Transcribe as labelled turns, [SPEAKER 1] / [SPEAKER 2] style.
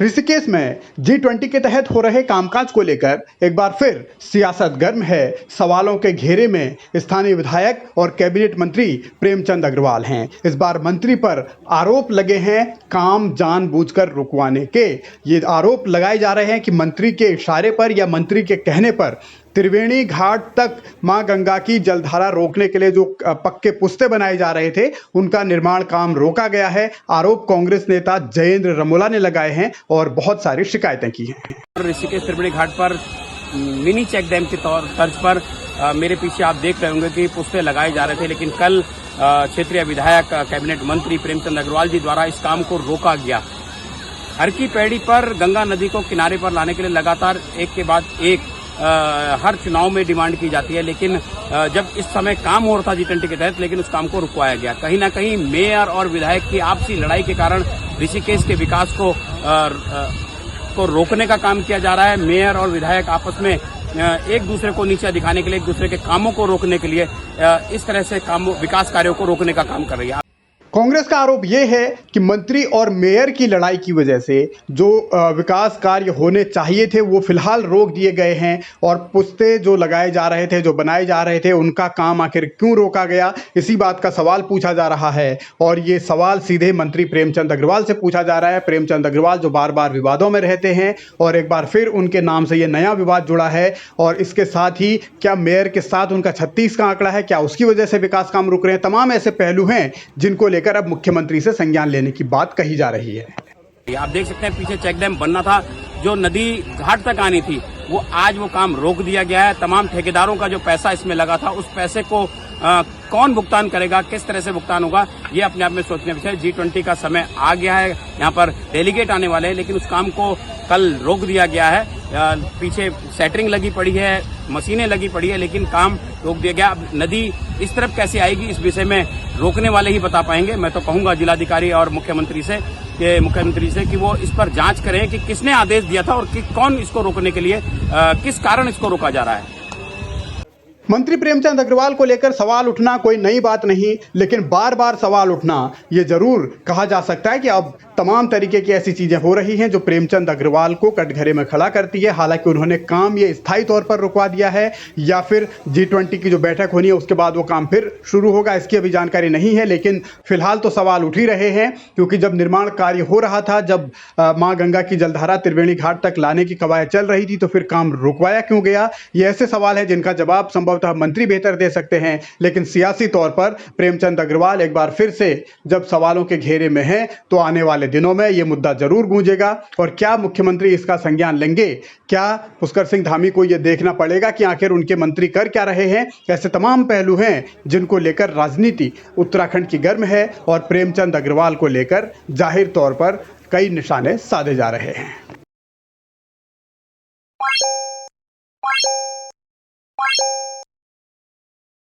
[SPEAKER 1] ऋषिकेश में G20 के तहत हो रहे कामकाज को लेकर एक बार फिर सियासत गर्म है। सवालों के घेरे में स्थानीय विधायक और कैबिनेट मंत्री प्रेमचंद अग्रवाल हैं। इस बार मंत्री पर आरोप लगे हैं काम जानबूझकर रुकवाने के। ये आरोप लगाए जा रहे हैं कि मंत्री के इशारे पर या मंत्री के कहने पर त्रिवेणी घाट तक मां गंगा की जलधारा रोकने के लिए जो पक्के पुस्ते बनाए जा रहे थे उनका निर्माण काम रोका गया है। आरोप कांग्रेस नेता जयेंद्र रमोला ने लगाए हैं और बहुत सारी शिकायतें की हैं।
[SPEAKER 2] ऋषिकेश त्रिवेणी घाट पर मिनी चेक डैम के तर्ज पर मेरे पीछे आप देख रहे होंगे कि पुस्ते लगाए जा रहे थे, लेकिन कल क्षेत्रीय विधायक कैबिनेट मंत्री प्रेमचंद अग्रवाल जी द्वारा इस काम को रोका गया। हर की पैड़ी पर गंगा नदी को किनारे पर लाने के लिए लगातार एक के बाद एक हर चुनाव में डिमांड की जाती है, लेकिन जब इस समय काम हो रहा था G20 के तहत, लेकिन उस काम को रुकवाया गया। कहीं ना कहीं मेयर और विधायक की आपसी लड़ाई के कारण ऋषिकेश के विकास को रोकने का काम किया जा रहा है। मेयर और विधायक आपस में एक दूसरे को नीचा दिखाने के लिए, एक दूसरे के कामों को रोकने के लिए इस तरह से विकास कार्यों को रोकने का काम कर रही है।
[SPEAKER 1] कांग्रेस का आरोप यह है कि मंत्री और मेयर की लड़ाई की वजह से जो विकास कार्य होने चाहिए थे वो फिलहाल रोक दिए गए हैं और पुस्ते जो लगाए जा रहे थे, जो बनाए जा रहे थे, उनका काम आखिर क्यों रोका गया, इसी बात का सवाल पूछा जा रहा है। और ये सवाल सीधे मंत्री प्रेमचंद अग्रवाल से पूछा जा रहा है। प्रेमचंद अग्रवाल जो बार बार विवादों में रहते हैं और एक बार फिर उनके नाम से ये नया विवाद जुड़ा है। और इसके साथ ही क्या मेयर के साथ उनका 36 का आंकड़ा है, क्या उसकी वजह से विकास काम रुक रहे हैं, तमाम ऐसे पहलू हैं जिनको लेकर अब मुख्यमंत्री से संज्ञान लेने की बात कही जा रही है।
[SPEAKER 2] आप देख सकते हैं पीछे चेक डैम बनना था, जो नदी घाट तक आनी थी, वो आज वो काम रोक दिया गया है। तमाम ठेकेदारों का जो पैसा इसमें लगा था, उस पैसे को कौन भुगतान करेगा, किस तरह से भुगतान होगा, ये अपने आप में सोचने विषय। G20 का समय आ गया है, यहाँ पर डेलीगेट आने वाले हैं, लेकिन उस काम को कल रोक दिया गया है। पीछे सेटरिंग लगी पड़ी है, मशीनें लगी पड़ी है, लेकिन काम रोक दिया गया। अब नदी इस तरफ कैसे आएगी, इस विषय में रोकने वाले ही बता पाएंगे। मैं तो कहूंगा जिलाधिकारी और मुख्यमंत्री से कि वो इस पर जांच करें कि किसने आदेश दिया था और कौन इसको रोकने के लिए किस कारण इसको रोका जा रहा है।
[SPEAKER 1] मंत्री प्रेमचंद अग्रवाल को लेकर सवाल उठना कोई नई बात नहीं, लेकिन बार बार सवाल उठना ये जरूर कहा जा सकता है कि अब तमाम तरीके की ऐसी चीजें हो रही हैं जो प्रेमचंद अग्रवाल को कटघरे में खड़ा करती है। हालांकि उन्होंने काम ये स्थायी तौर पर रुकवा दिया है या फिर G20 की जो बैठक होनी है उसके बाद वो काम फिर शुरू होगा, इसकी अभी जानकारी नहीं है। लेकिन फिलहाल तो सवाल उठ ही रहे हैं, क्योंकि जब निर्माण कार्य हो रहा था, जब मां गंगा की जलधारा त्रिवेणी घाट तक लाने की कवायद चल रही थी, तो फिर काम रुकवाया क्यों गया। ये ऐसे सवाल है जिनका जवाब संभवतः मंत्री बेहतर दे सकते हैं। लेकिन सियासी तौर पर प्रेमचंद अग्रवाल एक बार फिर से जब सवालों के घेरे में हैं, तो आने वाले दिनों में यह मुद्दा जरूर गूंजेगा। और क्या मुख्यमंत्री इसका संज्ञान लेंगे, क्या पुष्कर सिंह धामी को यह देखना पड़ेगा कि आखिर उनके मंत्री कर क्या रहे हैं। ऐसे तमाम पहलू हैं जिनको लेकर राजनीति उत्तराखंड की गर्म है और प्रेमचंद अग्रवाल को लेकर जाहिर तौर पर कई निशाने साधे जा रहे हैं।